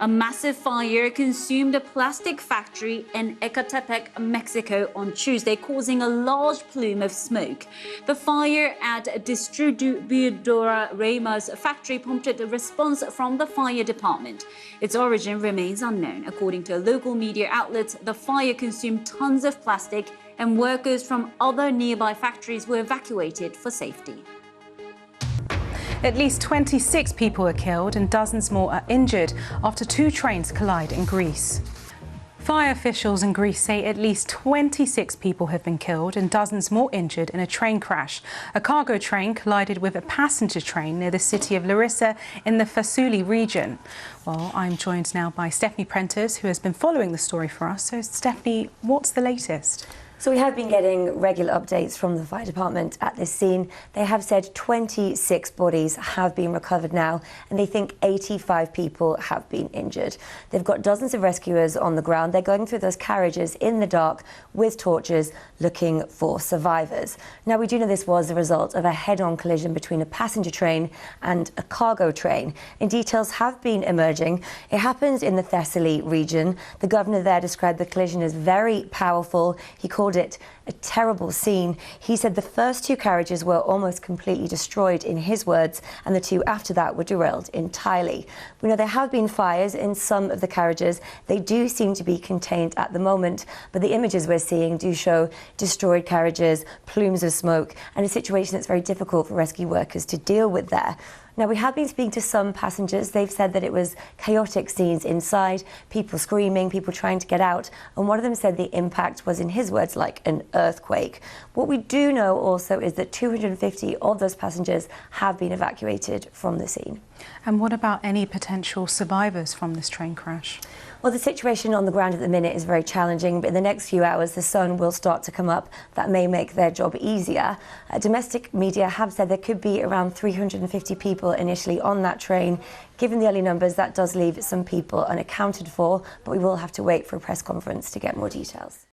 A massive fire consumed a plastic factory in Ecatepec, Mexico on Tuesday, causing a large plume of smoke. The fire at Distribuidora Reyma's factory prompted a response from the fire department. Its origin remains unknown. According to local media outlets, the fire consumed tons of plastic and workers from other nearby factories were evacuated for safety. At least 26 people were killed and dozens more are injured after two trains collide in Greece. Fire officials in Greece say at least 26 people have been killed and dozens more injured in a train crash. A cargo train collided with a passenger train near the city of Larissa in the Fasuli region. Well, I'm joined now by Stephanie Prentice, who has been following the story for us. So, Stephanie, what's the latest? So we have been getting regular updates from the fire department at this scene. They have said 26 bodies have been recovered now, and they think 85 people have been injured. They've got dozens of rescuers on the ground. They're going through those carriages in the dark with torches looking for survivors. Now, we do know this was the result of a head-on collision between a passenger train and a cargo train. And details have been emerging. It happened in the Thessaly region. The governor there described the collision as very powerful. He called it a terrible scene. He said the first two carriages were almost completely destroyed, in his words, and the two after that were derailed entirely. We know there have been fires in some of the carriages. They do seem to be contained at the moment, but the images we're seeing do show destroyed carriages, plumes of smoke, and a situation that's very difficult for rescue workers to deal with there. Now, we have been speaking to some passengers. They've said that it was chaotic scenes inside, people screaming, people trying to get out, and one of them said the impact was, in his words, like an earthquake. What we do know also is that 250 of those passengers have been evacuated from the scene. And what about any potential survivors from this train crash? Well, the situation on the ground at the minute is very challenging, but in the next few hours the sun will start to come up. That may make their job easier. Domestic media have said there could be around 350 people initially on that train. Given the early numbers, that does leave some people unaccounted for, but we will have to wait for a press conference to get more details.